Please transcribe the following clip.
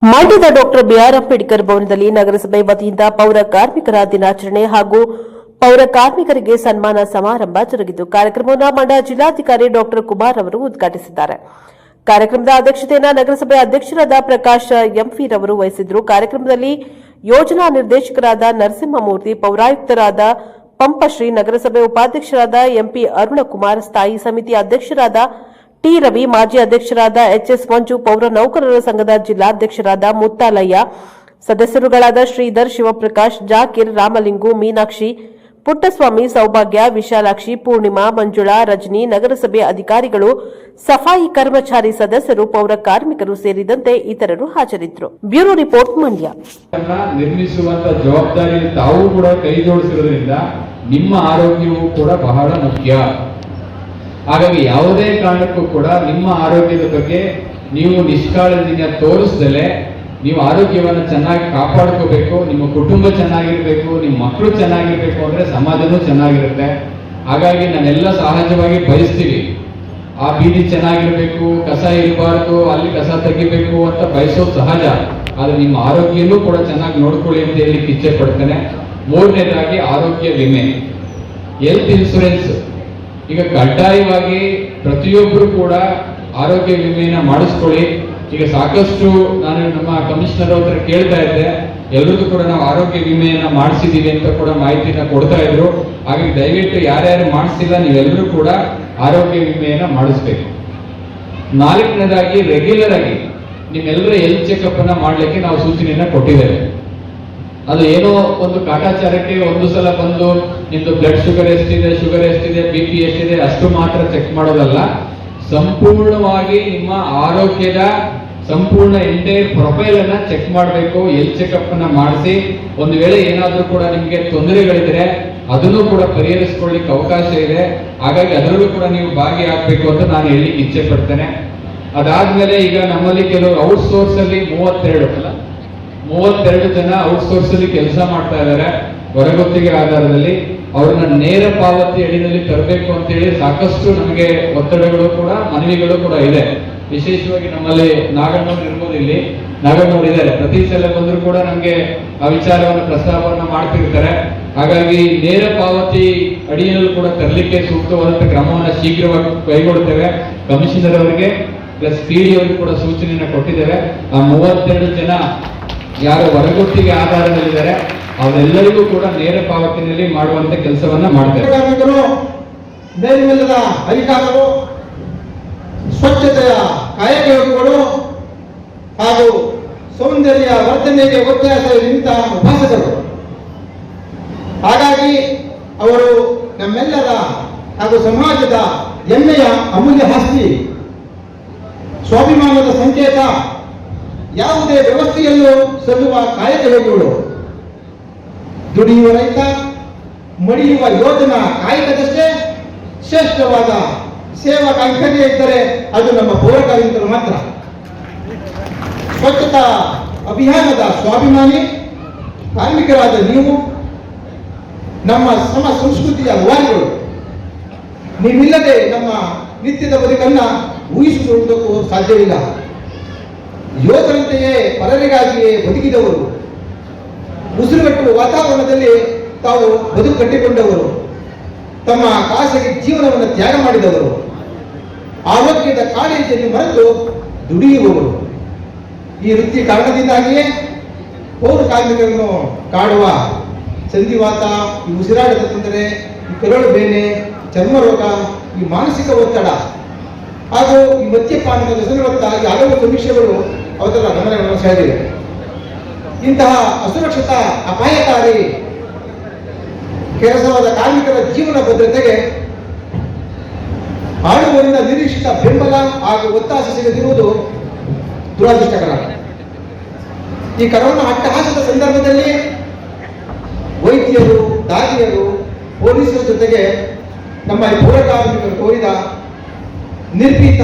ಮಂಡ್ಯದ doctor B R Ambedkar ಭವನದಲ್ಲಿ ನಗರಸಭೆ ವತಿಯಿಂದ ಪೌರ ಕಾರ್ಮಿಕರ ದಿನಾಚರಣೆ ಹಾಗೂ ಪೌರ ಕಾರ್ಮಿಕರಿಗೆ ಸನ್ಮಾನ ಸಮಾರಂಭ ಜರುಗಿತು. ಕಾರ್ಯಕ್ರಮವನ್ನು ಮಂಡ್ಯ ಜಿಲ್ಲಾಧಿಕಾರಿ ಡಾಕ್ಟರ್ ಕುಮಾರ್ ಅವರು ಉದ್ಘಾಟಿಸಿದ್ದಾರೆ. ಕಾರ್ಯಕ್ರಮದ ಅಧ್ಯಕ್ಷತೆಯನ್ನು ನಗರಸಭೆ ಅಧ್ಯಕ್ಷರಾದ ಪ್ರಕಾಶ್ ಎಂಪಿ ರವರು ವಹಿಸಿದ್ದರು. ಕಾರ್ಯಕ್ರಮದಲ್ಲಿ ಯೋಜನಾ ನಿರ್ದೇಶಕರಾದ ನರಸಿಂಹಮೂರ್ತಿ, ಪೌರಾಯುಕ್ತರಾದ ಪಂಪಶ್ರೀ, ನಗರಸಭೆ ಉಪಾಧ್ಯಕ್ಷರಾದ ಎಂಪಿ ಅರುಣಕುಮಾರ್, ಸ್ಥಾಯಿ ಸಮಿತಿ ಅಧ್ಯಕ್ಷರಾದ ಟಿ ರವಿ, ಮಾಜಿ ಅಧ್ಯಕ್ಷರಾದ ಎಚ್ಎಸ್ ಮಂಜು, ಪೌರ ನೌಕರರ ಸಂಘದ ಜಿಲ್ಲಾಧ್ಯಕ್ಷರಾದ ಮುತ್ತಾಲಯ್ಯ, ಸದಸ್ಯರುಗಳಾದ ಶ್ರೀಧರ್, ಶಿವಪ್ರಕಾಶ್, ಜಾಕೀರ್, ರಾಮಲಿಂಗು, ಮೀನಾಕ್ಷಿ, ಪುಟ್ಟಸ್ವಾಮಿ, ಸೌಭಾಗ್ಯ, ವಿಶಾಲಾಕ್ಷಿ, ಪೂರ್ಣಿಮಾ, ಮಂಜುಳಾ, ರಜನಿ, ನಗರಸಭೆ ಅಧಿಕಾರಿಗಳು, ಸಫಾಯಿ ಕರ್ಮಚಾರಿ ಸದಸ್ಯರು, ಪೌರ ಕಾರ್ಮಿಕರು ಸೇರಿದಂತೆ ಇತರರು ಹಾಜರಿದ್ದರು. Bureau report, Mandya. ನಿರ್ಮಿಸುವಂತ ಜವಾಬ್ದಾರಿ ತಾವು ಕೂಡ ಕೈ ಜೋಡಿಸಿರೋದ್ರಿಂದ ನಿಮ್ಮ ಆರೋಗ್ಯವು ಕೂಡ ಬಹಳ ಮುಖ್ಯ. ಹಾಗಾಗಿ ಯಾವುದೇ ಕಾರಣಕ್ಕೂ ಕೂಡ ನಿಮ್ಮ ಆರೋಗ್ಯದ ಬಗ್ಗೆ ನೀವು ನಿಷ್ಕಾಳಜಿಯ ತೋರಿಸದಲೆ ನೀವು ಆರೋಗ್ಯವನ್ನು ಚೆನ್ನಾಗಿ ಕಾಪಾಡ್ಕೋಬೇಕು. ನಿಮ್ಮ ಕುಟುಂಬ ಚೆನ್ನಾಗಿರ್ಬೇಕು, ನಿಮ್ಮ ಮಕ್ಕಳು ಚೆನ್ನಾಗಿರ್ಬೇಕು ಅಂದ್ರೆ ಸಮಾಜನೂ ಚೆನ್ನಾಗಿರುತ್ತೆ. ಹಾಗಾಗಿ ನಾವೆಲ್ಲ ಸಹಜವಾಗಿ ಬಯಸ್ತೀವಿ, ಆ ಬೀದಿ ಚೆನ್ನಾಗಿರ್ಬೇಕು, ಕಸ ಇರಬಾರ್ದು, ಅಲ್ಲಿ ಕಸ ತೆಗಿಬೇಕು ಅಂತ ಬಯಸೋದು ಸಹಜ. ಆದ್ರೆ ನಿಮ್ಮ ಆರೋಗ್ಯನೂ ಕೂಡ ಚೆನ್ನಾಗಿ ನೋಡ್ಕೊಳ್ಳಿ ಅಂತ ಹೇಳಿ ಇಚ್ಛೆ ಪಡ್ತೇನೆ. ಮೂರನೇದಾಗಿ ಆರೋಗ್ಯ ವಿಮೆ, ಹೆಲ್ತ್ ಇನ್ಶೂರೆನ್ಸ್ ಈಗ ಕಡ್ಡಾಯವಾಗಿ ಪ್ರತಿಯೊಬ್ಬರು ಕೂಡ ಆರೋಗ್ಯ ವಿಮೆಯನ್ನ ಮಾಡಿಸ್ಕೊಳ್ಳಿ. ಈಗ ಸಾಕಷ್ಟು ನಾನು ನಮ್ಮ ಕಮಿಷನರ್ ಹತ್ರ ಕೇಳ್ತಾ ಇದ್ದೆ, ಎಲ್ರಿಗೂ ಕೂಡ ನಾವು ಆರೋಗ್ಯ ವಿಮೆಯನ್ನ ಮಾಡಿಸಿದೀವಿ ಅಂತ ಕೂಡ ಮಾಹಿತಿನ ಕೊಡ್ತಾ ಇದ್ರು. ಹಾಗಾಗಿ ದಯವಿಟ್ಟು ಯಾರ್ಯಾರು ಮಾಡಿಸಿಲ್ಲ ನೀವೆಲ್ಲರೂ ಕೂಡ ಆರೋಗ್ಯ ವಿಮೆಯನ್ನ ಮಾಡಿಸ್ಬೇಕು. ನಾಲ್ಕನೇದಾಗಿ ರೆಗ್ಯುಲರ್ ಆಗಿ ನಿಮ್ಮೆಲ್ಲರ ಹೆಲ್ತ್ ಚೆಕಪ್ ಅನ್ನ ಮಾಡ್ಲಿಕ್ಕೆ ನಾವು ಸೂಚನೆಯನ್ನ ಕೊಟ್ಟಿದ್ದೇವೆ. ಅದು ಏನೋ ಒಂದು ಕಾಟಾಚಾರಕ್ಕೆ ಒಂದು ಸಲ ಬಂದು ನಿಮ್ದು ಬ್ಲಡ್ ಶುಗರ್ ಎಷ್ಟಿದೆ, BP ಎಷ್ಟಿದೆ ಅಷ್ಟು ಮಾತ್ರ ಚೆಕ್ ಮಾಡೋದಲ್ಲ, ಸಂಪೂರ್ಣವಾಗಿ ನಿಮ್ಮ ಆರೋಗ್ಯದ ಸಂಪೂರ್ಣ ಎಂಟೈರ್ ಪ್ರೊಫೈಲ್ ಅನ್ನ ಚೆಕ್ ಮಾಡಬೇಕು. ಹೆಲ್ತ್ ಚೆಕಪ್ ಅನ್ನ ಮಾಡಿಸಿ ಒಂದು ವೇಳೆ ಏನಾದ್ರೂ ಕೂಡ ನಿಮ್ಗೆ ತೊಂದರೆಗಳಿದ್ರೆ ಅದನ್ನು ಕೂಡ ಪರಿಹರಿಸಿಕೊಳ್ಳಿಕ್ಕೆ ಅವಕಾಶ ಇದೆ. ಹಾಗಾಗಿ ಅದರಲ್ಲೂ ಕೂಡ ನೀವು ಭಾಗಿಯಾಗಬೇಕು ಅಂತ ನಾನು ಹೇಳಲಿಕ್ಕೆ ಇಚ್ಛೆ ಪಡ್ತೇನೆ. ಅದಾದ್ಮೇಲೆ ಈಗ ನಮ್ಮಲ್ಲಿ ಕೆಲವರು ಔಟ್ಸೋರ್ಸ್ ಅಲ್ಲಿ 32 ಜನ ಔಟ್ಸೋರ್ಸ್ ಅಲ್ಲಿ ಕೆಲಸ ಮಾಡ್ತಾ ಇದ್ದಾರೆ. ಹೊರಗುತ್ತಿಗೆ ಆಧಾರದಲ್ಲಿ ಅವ್ರನ್ನ ನೇರ ಪಾವತಿ ಅಡಿಯಲ್ಲಿ ತರಬೇಕು ಅಂತ ಹೇಳಿ ಸಾಕಷ್ಟು ನಮಗೆ ಒತ್ತಡಗಳು ಕೂಡ ಮನವಿಗಳು ಕೂಡ ಇದೆ. ವಿಶೇಷವಾಗಿ ನಮ್ಮಲ್ಲಿ ನಾಗಣ್ಣವ್ರು ಇರ್ಬೋದು, ಇಲ್ಲಿ ನಾಗಣ್ಣವ್ರು ಇದ್ದಾರೆ, ಪ್ರತಿ ಸಲ ಬಂದ್ರು ಕೂಡ ನಮ್ಗೆ ಆ ವಿಚಾರವನ್ನು ಪ್ರಸ್ತಾಪವನ್ನು ಮಾಡ್ತಿರ್ತಾರೆ. ಹಾಗಾಗಿ ನೇರ ಪಾವತಿ ಅಡಿಯಲ್ಲೂ ಕೂಡ ತರಲಿಕ್ಕೆ ಸೂಕ್ತವಾದಂತ ಕ್ರಮವನ್ನು ಶೀಘ್ರವಾಗಿ ಕೈಗೊಳ್ತೇವೆ. ಕಮಿಷನರ್ ಅವರಿಗೆ ಪ್ಲಸ್ PD ಅವರಿಗೆ ಕೂಡ ಸೂಚನೆಯನ್ನ ಕೊಟ್ಟಿದ್ದೇವೆ. ಆ 32 ಜನ ಯಾರು ಹೊರಗುತ್ತಿಗೆ ಆಧಾರದಲ್ಲಿದ್ದಾರೆ ಅವರೆಲ್ಲರಿಗೂ ಕೂಡ ನೇರ ಪಾವತಿನಲ್ಲಿ ಮಾಡುವಂತ ಕೆಲಸವನ್ನ ಮಾಡ್ತಾರೆ. ಮೇಲ್ಮೇಲದ ಅಧಿಕಾರಗಳು, ಸ್ವಚ್ಛತೆಯ ಕಾಯಕಗಳು ಹಾಗೂ ಸೌಂದರ್ಯ ವರ್ಧನೆಗೆ ಒತ್ತಾಯ ನಿಂತ ಉಪಾಸಕರು. ಹಾಗಾಗಿ ಅವರು ನಮ್ಮೆಲ್ಲರ ಹಾಗೂ ಸಮಾಜದ ಹೆಮ್ಮೆಯ ಅಮೂಲ್ಯ ಆಸ್ತಿ, ಸ್ವಾಭಿಮಾನದ ಸಂಕೇತ, ಯಾವುದೇ ವ್ಯವಸ್ಥೆಯನ್ನು ಸಲ್ಲುವ ಕಾಯಕಗಳು. ದುಡಿಯುವ ರೈತ, ಮಡಿಯುವ ಯೋಧನ ಕಾಯಕದಷ್ಟೇ ಶ್ರೇಷ್ಠವಾದ ಸೇವಾ ಕೈಂಕರ್ಯ ಇದ್ದರೆ ಅದು ನಮ್ಮ ಪೌರ ಕಾರ್ಮಿಕರು ಮಾತ್ರ. ಸ್ವಚ್ಛತಾ ಅಭಿಯಾನದ ಸ್ವಾಭಿಮಾನಿ ಕಾರ್ಮಿಕರಾದ ನೀವು ನಮ್ಮ ಸಂಸ್ಕೃತಿಯ ರೂವಾರಿಗಳು. ನೀವಿಲ್ಲದೆ ನಮ್ಮ ನಿತ್ಯದ ಬದುಕನ್ನ ಊಹಿಸಿಕೊಳ್ಳುವುದಕ್ಕೂ ಸಾಧ್ಯವಿಲ್ಲ. ಯೋಧರಂತೆಯೇ ಪರರಿಗಾಗಿಯೇ ಬದುಕಿದವರು, ಉಸಿರುಗಟ್ಟುವ ವಾತಾವರಣದಲ್ಲಿ ತಾವು ಬದುಕು ಕಟ್ಟಿಕೊಂಡವರು, ತಮ್ಮ ಖಾಸಗಿ ಜೀವನವನ್ನು ತ್ಯಾಗ ಮಾಡಿದವರು, ಆರೋಗ್ಯದ ಕಾಳಜಿಯನ್ನು ಮರೆತು ದುಡಿಯುವವರು. ಈ ವೃತ್ತಿ ಕಾರಣದಿಂದಾಗಿಯೇ ಪೌರ ಕಾರ್ಮಿಕರನ್ನು ಕಾಡುವ ಸಂಧಿವಾತ, ಈ ಉಸಿರಾಟದ ತೊಂದರೆ, ಈ ಕರಳು ಬೇನೆ, ಚರ್ಮ ರೋಗ, ಈ ಮಾನಸಿಕ ಒತ್ತಡ ಹಾಗೂ ಈ ಮದ್ಯಪಾನದ ವ್ಯಸನವತ್ತ ಈ ಹಲವು ಸಮೀಕ್ಷೆಗಳು ಅವರ ಗಮನವನ್ನು ಸೆಳೆದಿವೆ. ಇಂತಹ ಅಸುರಕ್ಷತಾ ಅಪಾಯಕಾರಿ ಕೆಲಸವಾದ ಕಾರ್ಮಿಕರ ಜೀವನ ಭದ್ರತೆಗೆ ಆಳುವರಿಂದ ನಿರೀಕ್ಷಿತ ಬೆಂಬಲ ಹಾಗೂ ಒತ್ತಾಸೆ ಸಿಗದಿರುವುದು ದುರದೃಷ್ಟಕರ. ಈ ಕರೋನಾ ಅಟ್ಟಹಾಸದ ಸಂದರ್ಭದಲ್ಲಿ ವೈದ್ಯರು, ದಾದಿಯರು, ಪೊಲೀಸರ ಜೊತೆಗೆ ನಮ್ಮ ಪೌರ ಕಾರ್ಮಿಕರು ತೋರಿದ ನಿರ್ಭೀತ